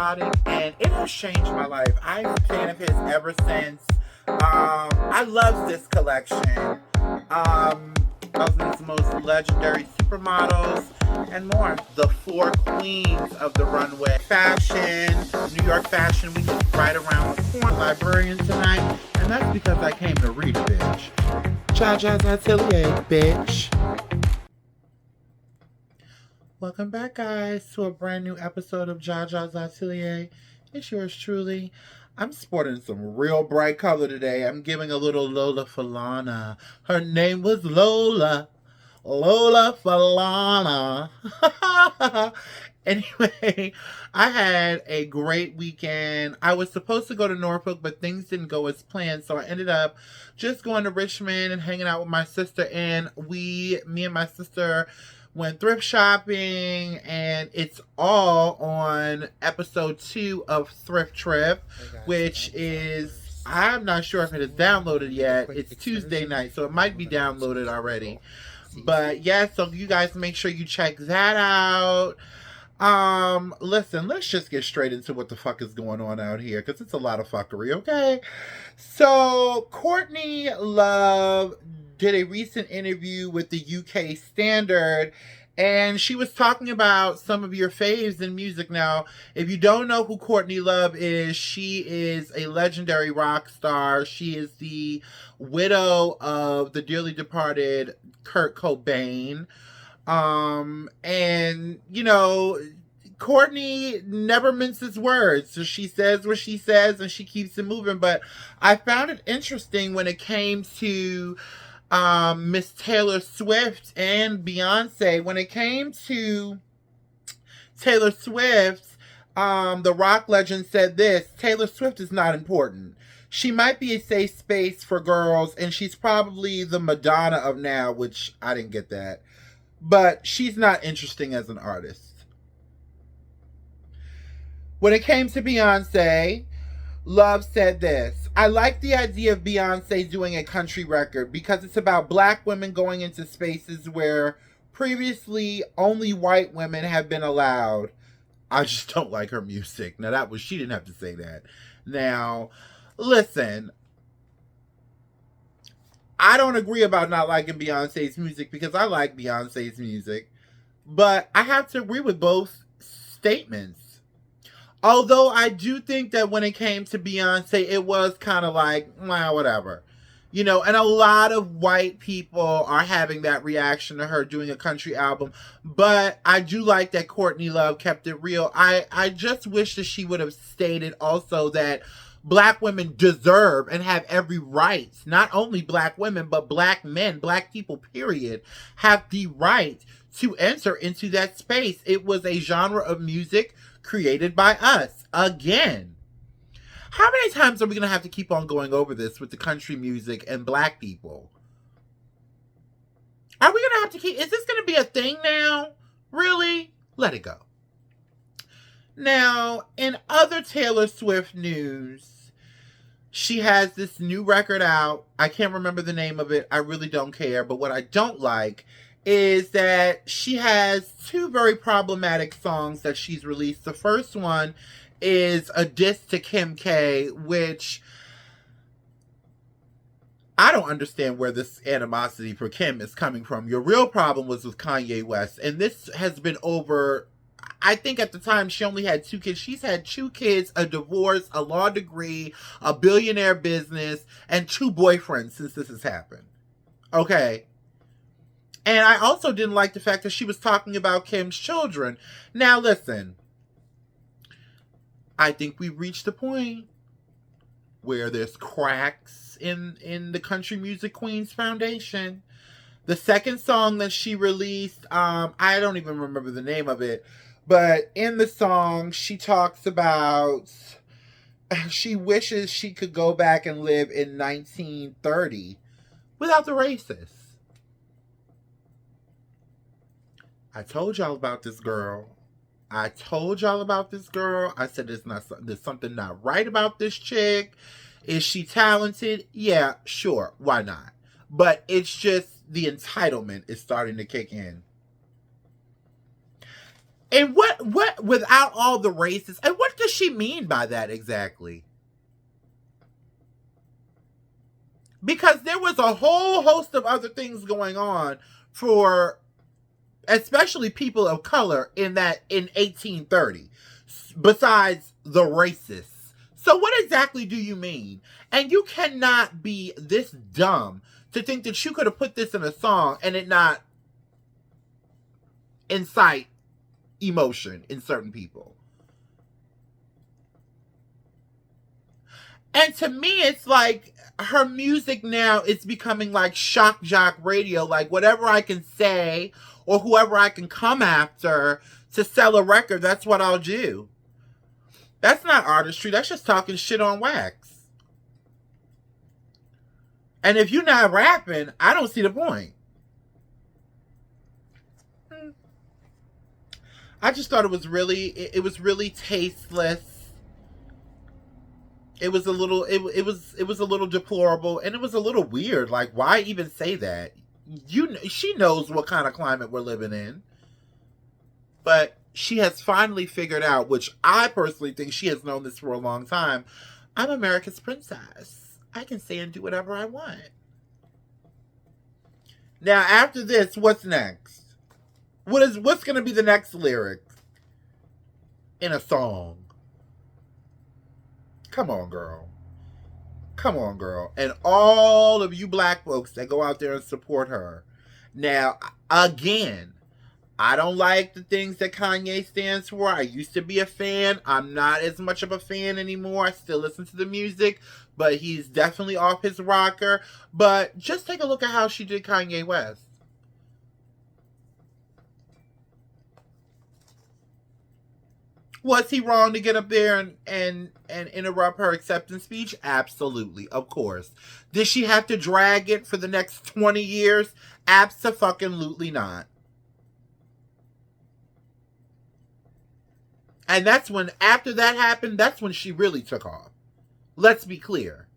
patriotic, and it has changed my life. I'm a fan of his ever since. I love this collection. Of his most legendary supermodels and more. The four queens of the runway. Fashion, New York Fashion Week is right around the corner. Librarian tonight, and that's because I came to read a bitch. Jaja's Atelier, bitch. Welcome back, guys, to a brand new episode of Jaja's Atelier. It's yours truly. I'm sporting some real bright color today. I'm giving a little Lola Falana. Her name was Lola. Lola Falana. Anyway, I had a great weekend. I was supposed to go to Norfolk, but things didn't go as planned. So I ended up just going to Richmond and hanging out with my sister. And me and my sister went thrift shopping, and it's all on episode 2 of Thrift Trip, which is, I'm not sure if it is downloaded yet. It's Tuesday night, so it might be downloaded already. But yeah, so you guys make sure you check that out. Listen, let's just get straight into what the fuck is going on out here, because it's a lot of fuckery, okay? So, Courtney Love did a recent interview with the UK Standard, and she was talking about some of your faves in music. Now, if you don't know who Courtney Love is, she is a legendary rock star. She is the widow of the dearly departed Kurt Cobain. And, you know, Courtney never minces words. So she says what she says and she keeps it moving. But I found it interesting when it came to Miss Taylor Swift and Beyonce. When it came to Taylor Swift, the rock legend said this: Taylor Swift is not important. She might be a safe space for girls, and she's probably the Madonna of now, which I didn't get that. But she's not interesting as an artist. When it came to Beyonce, Love said this: I like the idea of Beyonce doing a country record because it's about black women going into spaces where previously only white women have been allowed. I just don't like her music. Now she didn't have to say that. Now, listen, I don't agree about not liking Beyonce's music because I like Beyonce's music, but I have to agree with both statements. Although I do think that when it came to Beyonce, it was kind of like, well, whatever. You know, and a lot of white people are having that reaction to her doing a country album. But I do like that Courtney Love kept it real. I just wish that she would have stated also that black women deserve and have every right, not only black women, but black men, black people, period, have the right to enter into that space. It was a genre of music created by us. Again, how many times are we going to have to keep on going over this with the country music and black people? Are we going to have to keep... Is this going to be a thing now? Really? Let it go. Now, in other Taylor Swift news, she has this new record out. I can't remember the name of it. I really don't care. But what I don't like is that she has 2 very problematic songs that she's released. The first one is a diss to Kim K, which I don't understand where this animosity for Kim is coming from. Your real problem was with Kanye West, and this has been over. I think at the time she only had 2 kids. She's had 2 kids, a divorce, a law degree, a billionaire business, and 2 boyfriends since this has happened. Okay. And I also didn't like the fact that she was talking about Kim's children. Now, listen, I think we've reached the point where there's cracks in the Country Music Queen's foundation. The second song that she released, I don't even remember the name of it, but in the song, she talks about she wishes she could go back and live in 1930 without the racists. I told y'all about this girl. I said there's something not right about this chick. Is she talented? Yeah, sure. Why not? But it's just the entitlement is starting to kick in. And what without all the races, and what what does she mean by that exactly? Because there was a whole host of other things going on for especially people of color in 1830 besides the racists. So what exactly do you mean? And you cannot be this dumb to think that you could have put this in a song and it not incite emotion in certain people. And to me, it's like her music now is becoming like shock jock radio. Like whatever I can say or whoever I can come after to sell a record, that's what I'll do. That's not artistry. That's just talking shit on wax. And if you're not rapping, I don't see the point. I just thought it was really tasteless. It was a little a little deplorable, and it was a little weird. Like, why even say that? She knows what kind of climate we're living in. But she has finally figured out, which I personally think she has known this for a long time. I'm America's princess. I can say and do whatever I want. Now, after this, what's next? What's going to be the next lyric in a song? Come on, girl. Come on, girl. And all of you black folks that go out there and support her. Now, again, I don't like the things that Kanye stands for. I used to be a fan. I'm not as much of a fan anymore. I still listen to the music, but he's definitely off his rocker. But just take a look at how she did Kanye West. Was he wrong to get up there and interrupt her acceptance speech? Absolutely, of course. Did she have to drag it for the next 20 years? Abso-fucking-lutely not. And that's when, after that happened, that's when she really took off. Let's be clear.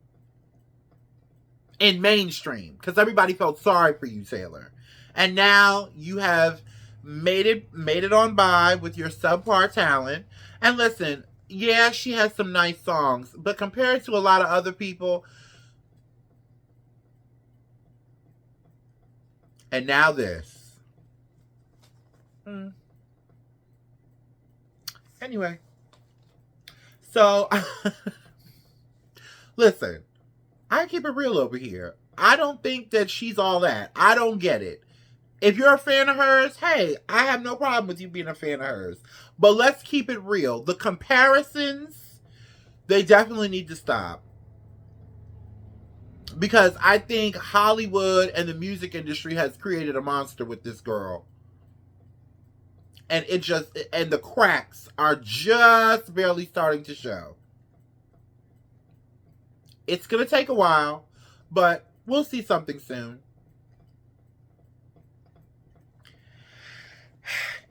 In mainstream. Because everybody felt sorry for you, Taylor. And now you have made it on by with your subpar talent. And listen, yeah, she has some nice songs, but compared to a lot of other people, and now this. Anyway, so listen, I keep it real over here. I don't think that she's all that. I don't get it. If you're a fan of hers, hey, I have no problem with you being a fan of hers. But let's keep it real. The comparisons, they definitely need to stop. Because I think Hollywood and the music industry has created a monster with this girl. And the cracks are just barely starting to show. It's going to take a while, but we'll see something soon.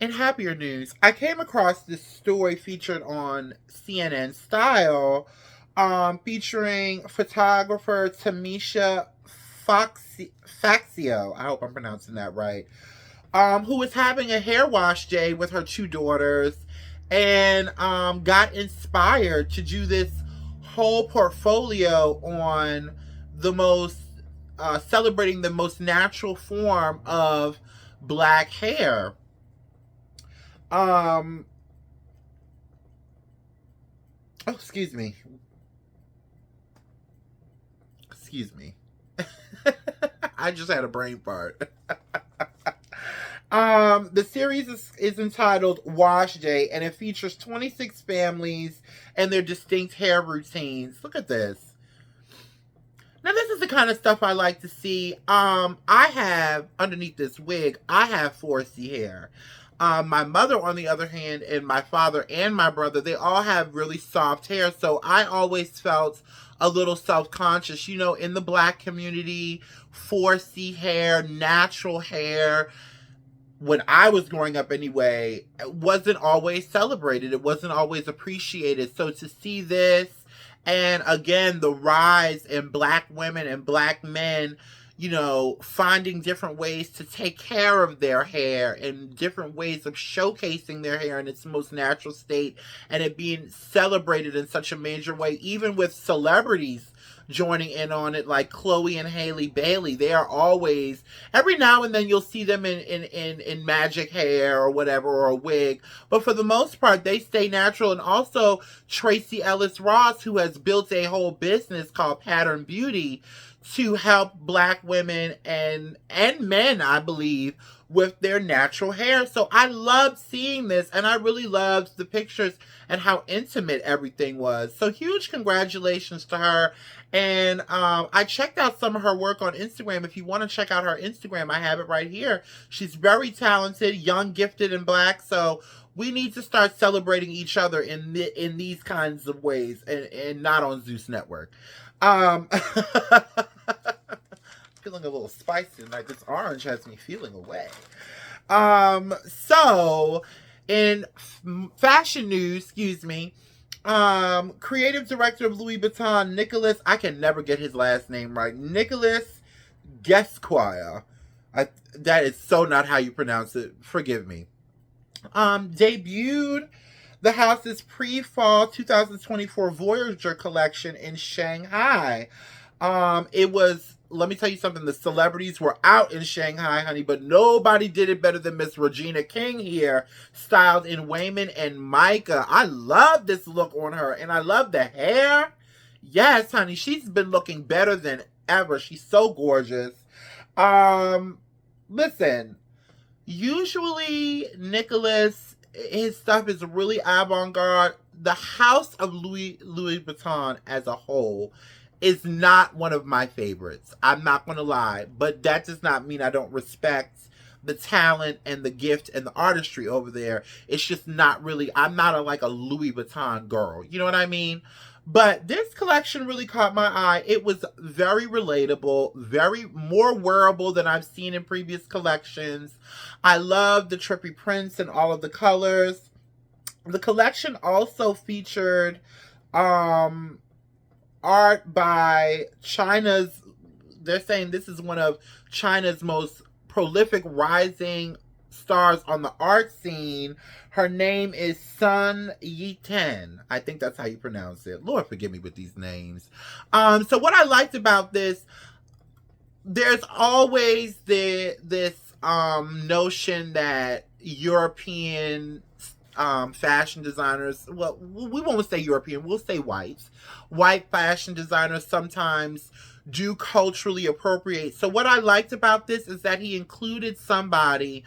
In happier news, I came across this story featured on CNN Style, featuring photographer Tamisha Faxio, I hope I'm pronouncing that right, who was having a hair wash day with her 2 daughters and got inspired to do this whole portfolio on the most, celebrating the most natural form of black hair. Oh, excuse me. I just had a brain fart. The series is entitled Wash Day, and it features 26 families and their distinct hair routines. Look at this. Now, this is the kind of stuff I like to see. I have, underneath this wig, I have 4C hair. My mother, on the other hand, and my father and my brother, they all have really soft hair. So I always felt a little self-conscious. You know, in the black community, 4C hair, natural hair, when I was growing up anyway, it wasn't always celebrated. It wasn't always appreciated. So to see this, and again, the rise in black women and black men, finding different ways to take care of their hair and different ways of showcasing their hair in its most natural state, and it being celebrated in such a major way, even with celebrities joining in on it, like Chloe and Hailey Bailey. They are always, every now and then you'll see them in magic hair or whatever, or a wig, but for the most part they stay natural. And also Tracy Ellis Ross, who has built a whole business called Pattern Beauty to help Black women and men, I believe, with their natural hair. So I loved seeing this, and I really loved the pictures and how intimate everything was. So huge congratulations to her. And I checked out some of her work on Instagram. If you want to check out her Instagram, I have it right here. She's very talented, young, gifted, and Black. So we need to start celebrating each other in these kinds of ways, and not on Zeus Network. Feeling a little spicy tonight. This orange has me feeling away. So in fashion news, creative director of Louis Vuitton, Nicholas, I can never get his last name right, Nicholas Gesquire. That is so not how you pronounce it. Forgive me. Debuted the house's pre-fall 2024 Voyager collection in Shanghai. It was, let me tell you something, the celebrities were out in Shanghai, honey, but nobody did it better than Miss Regina King here, styled in Wayman and Micah. I love this look on her, and I love the hair. Yes, honey, she's been looking better than ever. She's so gorgeous. Listen, usually Nicholas, his stuff is really avant-garde. The house of Louis Vuitton as a whole is not one of my favorites. I'm not going to lie, but that does not mean I don't respect the talent and the gift and the artistry over there. It's just not really, I'm not a Louis Vuitton girl. You know what I mean? But this collection really caught my eye. It was very relatable, very more wearable than I've seen in previous collections. I love the trippy prints and all of the colors. The collection also featured art by China's, they're saying this is one of China's most prolific rising stars on the art scene. Her name is Sun Yiten. I think that's how you pronounce it. Lord forgive me with these names. So what I liked about this, there's always this notion that European fashion designers, well, we won't say European, we'll say white fashion designers sometimes do culturally appropriate. So what I liked about this is that he included somebody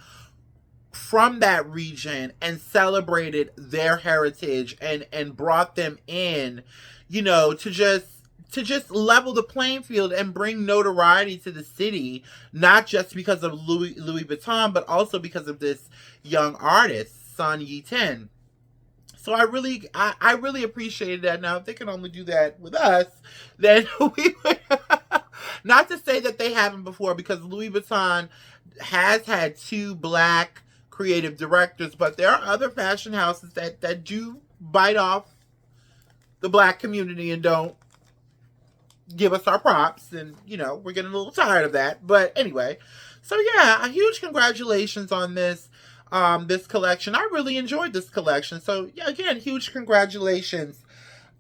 from that region and celebrated their heritage and brought them in, to just level the playing field and bring notoriety to the city, not just because of Louis Vuitton, but also because of this young artist, Sun Yiten. So I really appreciated that. Now, if they can only do that with us, then we would. Not to say that they haven't before, because Louis Vuitton has had 2 Black creative directors, but there are other fashion houses that do bite off the Black community and don't give us our props, and we're getting a little tired of that. But anyway, so yeah, a huge congratulations on this collection. I really enjoyed this collection. So yeah, again, huge congratulations.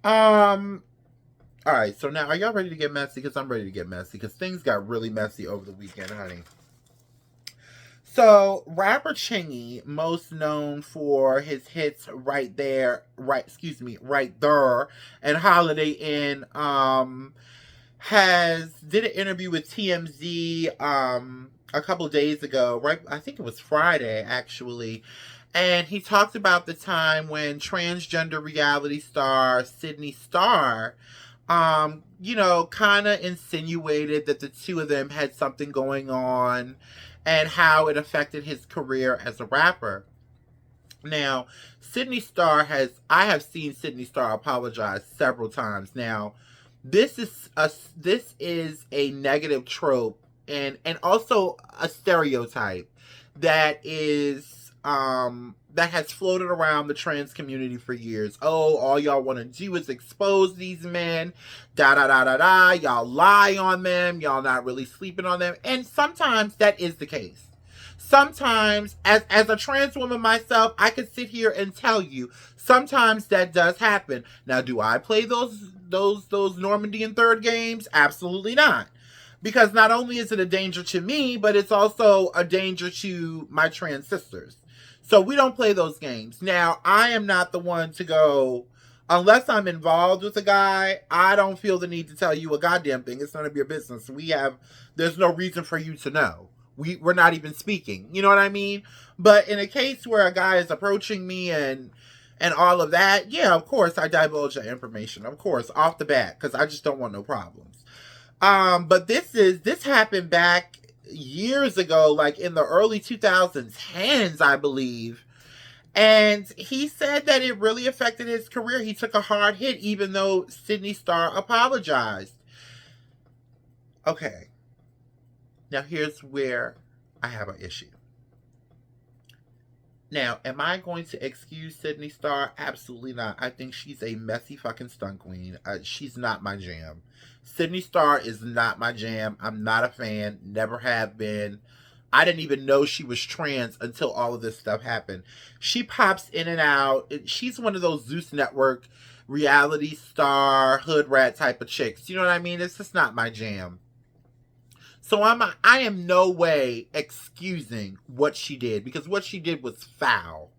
All right, so now are y'all ready to get messy? Because I'm ready to get messy, because things got really messy over the weekend, honey. So, rapper Chingy, most known for his hits Right There, and Holiday Inn, did an interview with TMZ a couple days ago, right? I think it was Friday, actually. And he talked about the time when transgender reality star Sydney Starr, kind of insinuated that the two of them had something going on, and how it affected his career as a rapper. Now, I have seen Sydney Starr apologize several times. Now, this is a negative trope and also a stereotype that is that has floated around the trans community for years. Oh, all y'all want to do is expose these men. Da da da da da. Y'all lie on them. Y'all not really sleeping on them. And sometimes that is the case. Sometimes, as a trans woman myself, I could sit here and tell you, sometimes that does happen. Now, do I play those Normandy and Third games? Absolutely not. Because not only is it a danger to me, but it's also a danger to my trans sisters. So we don't play those games. Now, I am not the one to go, unless I'm involved with a guy, I don't feel the need to tell you a goddamn thing. It's none of your business. There's no reason for you to know. We're not even speaking. You know what I mean? But in a case where a guy is approaching me and all of that, yeah, of course I divulge that information. Of course, off the bat, because I just don't want no problems. But this happened back years ago, like in the early 2010s, I believe. And he said that it really affected his career. He took a hard hit, even though Sydney Starr apologized. Okay. Now, here's where I have an issue. Now, am I going to excuse Sydney Starr? Absolutely not. I think she's a messy fucking stunt queen. She's not my jam. Sydney Starr is not my jam. I'm not a fan. Never have been. I didn't even know she was trans until all of this stuff happened. She pops in and out. She's one of those Zeus Network reality star, hood rat type of chicks. You know what I mean? It's just not my jam. So I am no way excusing what she did, because what she did was foul.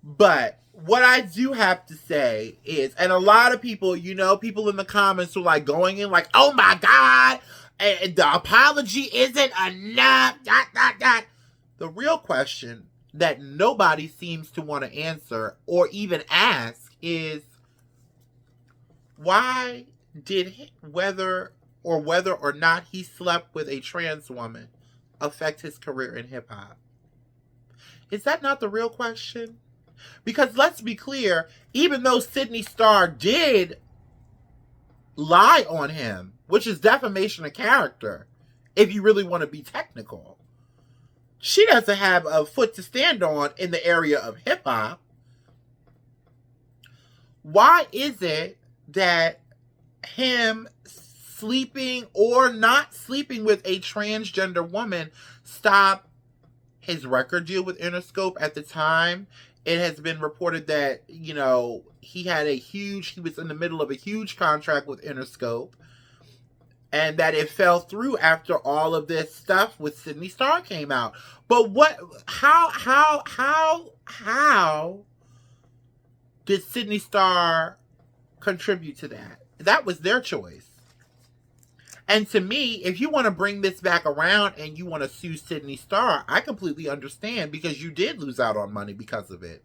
But what I do have to say is, and a lot of people, people in the comments were like going in like, oh my God, and the apology isn't enough, ... The real question that nobody seems to want to answer or even ask is, why did whether or not he slept with a trans woman affect his career in hip-hop? Is that not the real question? Because let's be clear, even though Sydney Starr did lie on him, which is defamation of character, if you really want to be technical, she doesn't have a foot to stand on in the area of hip-hop. Why is it that him sleeping or not sleeping with a transgender woman stopped his record deal with Interscope at the time? It has been reported that, he was in the middle of a huge contract with Interscope, and that it fell through after all of this stuff with Sydney Starr came out. But how did Sydney Starr contribute to that? That was their choice. And to me, if you want to bring this back around and you want to sue Sydney Starr, I completely understand, because you did lose out on money because of it.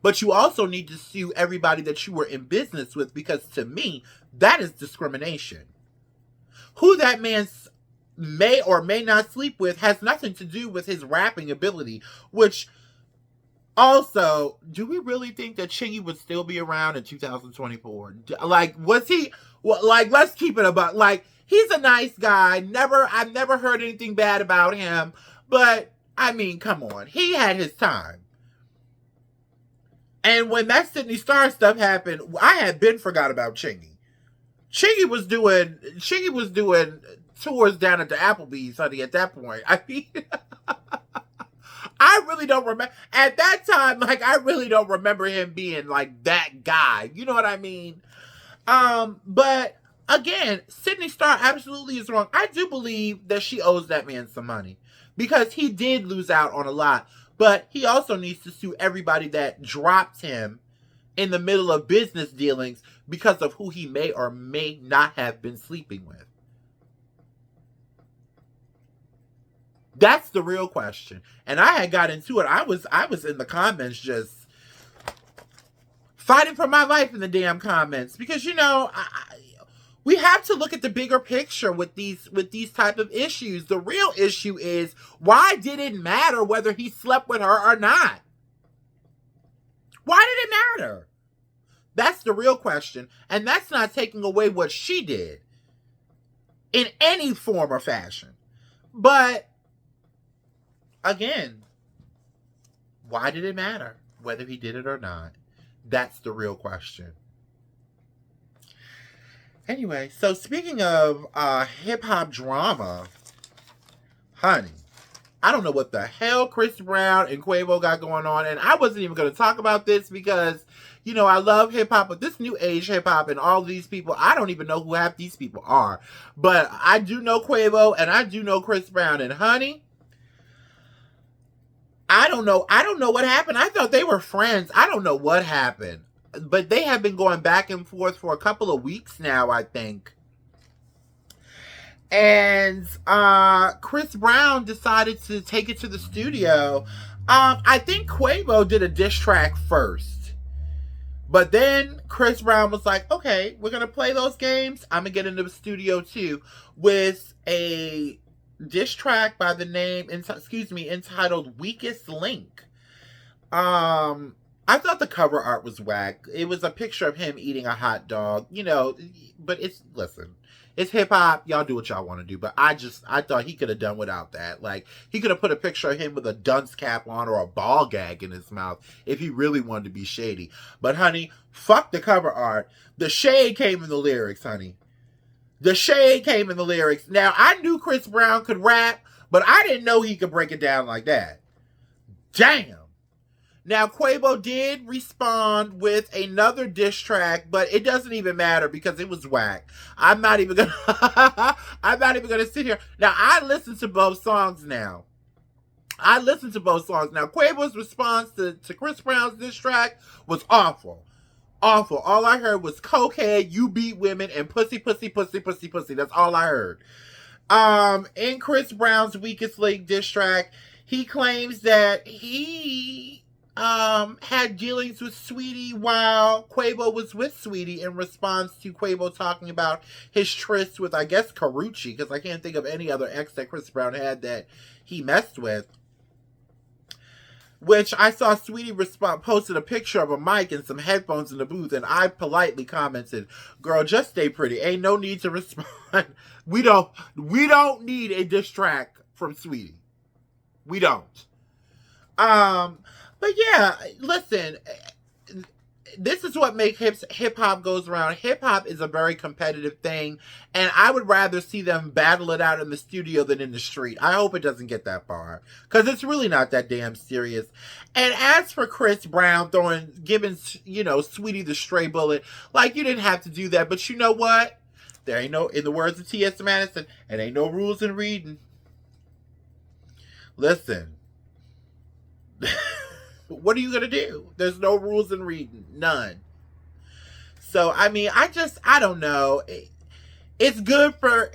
But you also need to sue everybody that you were in business with, because to me, that is discrimination. Who that man may or may not sleep with has nothing to do with his rapping ability, which also, do we really think that Chingy would still be around in 2024? Like, was he... Well, like, let's keep it about, like, he's a nice guy. I've never heard anything bad about him. But, I mean, come on. He had his time. And when that Sydney Starr stuff happened, I had been forgot about Chingy. Chingy was doing tours down at the Applebee's, honey, at that point. I mean, I really don't remember. At that time, like, I really don't remember him being, like, that guy. You know what I mean? But again, Sydney Starr absolutely is wrong. I do believe that she owes that man some money, because he did lose out on a lot, but he also needs to sue everybody that dropped him in the middle of business dealings because of who he may or may not have been sleeping with. That's the real question. And I had got into it. I was in the comments just fighting for my life in the damn comments, because we have to look at the bigger picture with these type of issues. The real issue is, why did it matter whether he slept with her or not? Why did it matter? That's the real question, and that's not taking away what she did in any form or fashion. But again, why did it matter whether he did it or not? That's the real question. Anyway, so speaking of hip hop drama, honey, I don't know what the hell Chris Brown and Quavo got going on, and I wasn't even going to talk about this because, you know, I love hip hop, but this new age hip hop and all these people, I don't even know who half these people are. But I do know Quavo and I do know Chris Brown, and honey, I don't know. I don't know what happened. I thought they were friends. I don't know what happened. But they have been going back and forth for a couple of weeks now, I think. And Chris Brown decided to take it to the studio. I think Quavo did a diss track first. But then Chris Brown was like, okay, we're going to play those games. I'm going to get into the studio too with a diss track by the name, entitled Weakest Link. I thought the cover art was whack. It was a picture of him eating a hot dog, you know, but listen, it's hip hop. Y'all do what y'all want to do. But I thought he could have done without that. Like, he could have put a picture of him with a dunce cap on or a ball gag in his mouth if he really wanted to be shady. But honey, fuck the cover art. The shade came in the lyrics, honey. The shade came in the lyrics. Now, I knew Chris Brown could rap, but I didn't know he could break it down like that. Damn. Now, Quavo did respond with another diss track, but it doesn't even matter because it was whack. I'm not even gonna sit here. Now, I listened to both songs now. Quavo's response to Chris Brown's diss track was awful. Awful. All I heard was cokehead, you beat women, and pussy, pussy, pussy, pussy, pussy. That's all I heard. In Chris Brown's Weakest Link diss track, he claims that he had dealings with Sweetie while Quavo was with Sweetie in response to Quavo talking about his tryst with, I guess, Karrueche, because I can't think of any other ex that Chris Brown had that he messed with. Which I saw Sweetie posted a picture of a mic and some headphones in the booth, and I politely commented, "Girl, just stay pretty. Ain't no need to respond. We don't need a diss track from Sweetie. We don't." But yeah, listen, this is what makes hip hop goes around. Hip hop is a very competitive thing, and I would rather see them battle it out in the studio than in the street. I hope it doesn't get that far, because it's really not that damn serious. And as for Chris Brown giving, you know, Sweetie the stray bullet, like, you didn't have to do that, but you know what? There ain't no, in the words of T.S. Madison, it ain't no rules in reading. Listen. What are you going to do? There's no rules in reading. None. So, I mean, I don't know. It's good for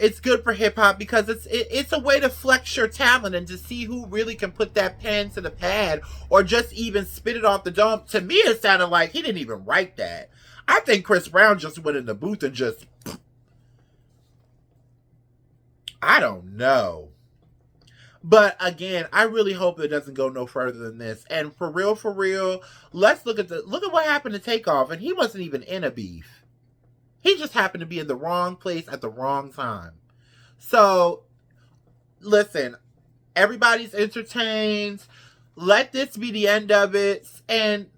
hip hop because it's a way to flex your talent and to see who really can put that pen to the pad or just even spit it off the dome. To me, it sounded like he didn't even write that. I think Chris Brown just went in the booth and just, I don't know. But again, I really hope it doesn't go no further than this. And for real, let's look at what happened to Takeoff. And he wasn't even in a beef. He just happened to be in the wrong place at the wrong time. So, listen, everybody's entertained. Let this be the end of it. And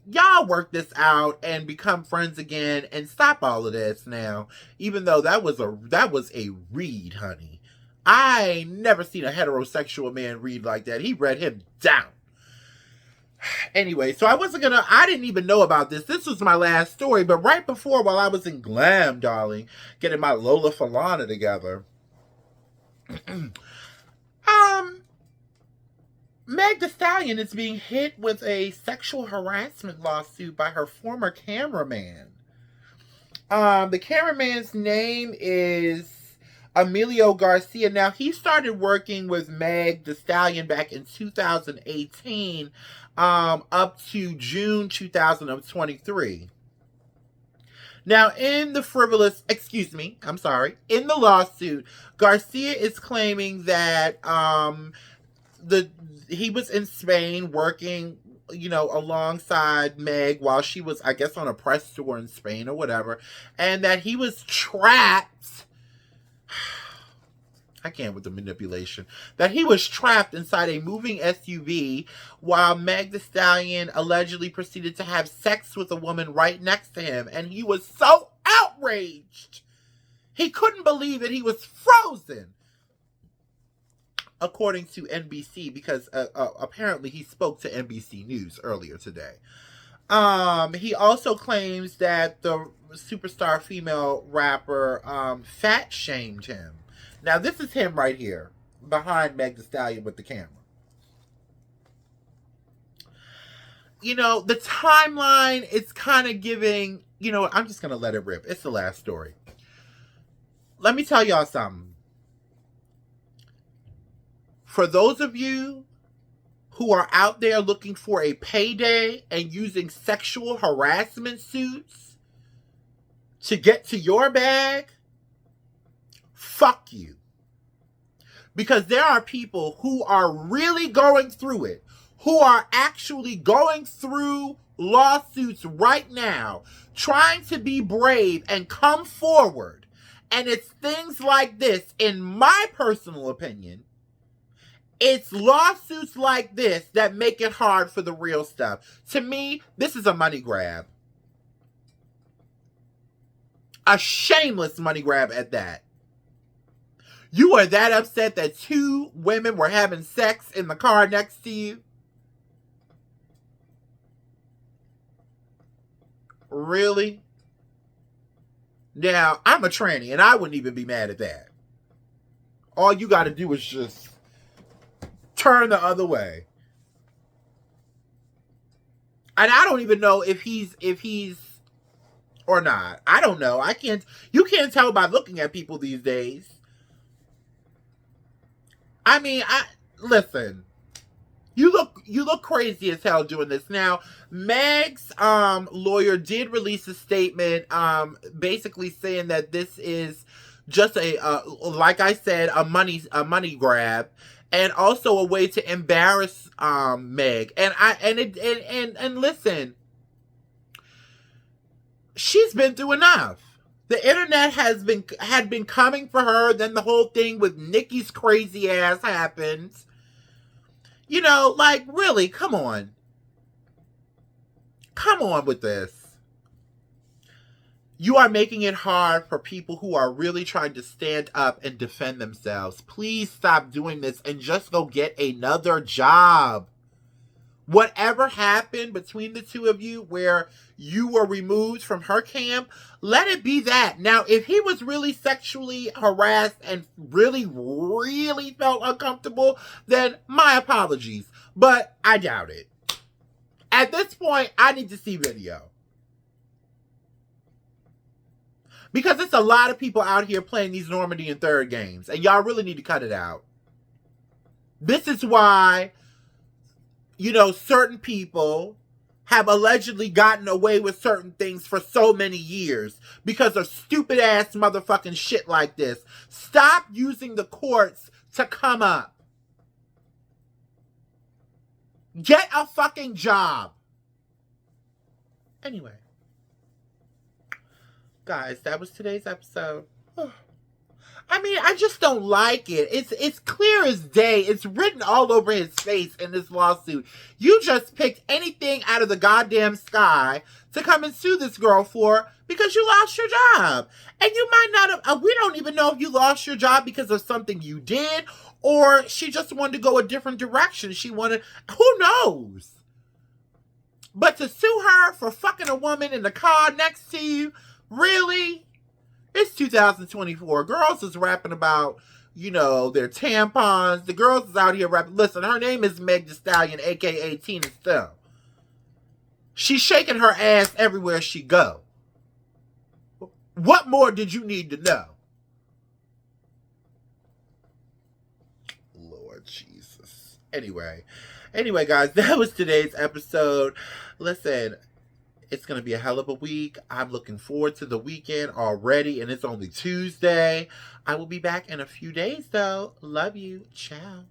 y'all work this out and become friends again and stop all of this now. Even though that was a read, honey. I ain't never seen a heterosexual man read like that. He read him down. Anyway, so I didn't even know about this. This was my last story, but right before, while I was in Glam, darling, getting my Lola Falana together, Meg Thee Stallion is being hit with a sexual harassment lawsuit by her former cameraman. The cameraman's name is Emilio Garcia. Now, he started working with Meg Thee Stallion back in 2018, up to June 2023. Now, in the lawsuit, Garcia is claiming that he was in Spain working, you know, alongside Meg while she was, I guess, on a press tour in Spain or whatever, and that he was trapped I can't with the manipulation. That he was trapped inside a moving SUV while Meg Thee Stallion allegedly proceeded to have sex with a woman right next to him. And he was so outraged. He couldn't believe it. He was frozen. According to NBC, because apparently he spoke to NBC News earlier today. He also claims that the superstar female rapper fat shamed him. Now, this is him right here, behind Meg Thee Stallion with the camera. You know, the timeline is kind of giving, you know, I'm just going to let it rip. It's the last story. Let me tell y'all something. For those of you who are out there looking for a payday and using sexual harassment suits to get to your bag, fuck you. Because there are people who are really going through it, who are actually going through lawsuits right now, trying to be brave and come forward. And it's things like this, in my personal opinion, it's lawsuits like this that make it hard for the real stuff. To me, this is a money grab. A shameless money grab at that. You are that upset that two women were having sex in the car next to you? Really? Now, I'm a tranny, and I wouldn't even be mad at that. All you got to do is just turn the other way. And I don't even know if he's or not. I don't know. You can't tell by looking at people these days. I mean, listen. You look crazy as hell doing this. Now, Meg's lawyer did release a statement basically saying that this is just like I said, a money grab, and also a way to embarrass Meg. And listen, she's been through enough. The internet had been coming for her. Then the whole thing with Nicki's crazy ass happened. You know, like, really, come on. Come on with this. You are making it hard for people who are really trying to stand up and defend themselves. Please stop doing this and just go get another job. Whatever happened between the two of you where you were removed from her camp, let it be that. Now, if he was really sexually harassed and really, really felt uncomfortable, then my apologies. But I doubt it. At this point, I need to see video. Because there's a lot of people out here playing these Normandy and Third games. And y'all really need to cut it out. This is why, you know, certain people have allegedly gotten away with certain things for so many years because of stupid ass motherfucking shit like this. Stop using the courts to come up. Get a fucking job. Anyway. Guys, that was today's episode. I mean, I just don't like it. It's clear as day. It's written all over his face in this lawsuit. You just picked anything out of the goddamn sky to come and sue this girl for because you lost your job. And you might not have, we don't even know if you lost your job because of something you did or she just wanted to go a different direction. She wanted, who knows? But to sue her for fucking a woman in the car next to you, really? It's 2024. Girls is rapping about, you know, their tampons. The girls is out here rapping. Listen, her name is Meg Thee Stallion, a.k.a. Tina Stone. She's shaking her ass everywhere she go. What more did you need to know? Lord Jesus. Anyway, guys, that was today's episode. Listen, it's going to be a hell of a week. I'm looking forward to the weekend already, and it's only Tuesday. I will be back in a few days, though. Love you. Ciao.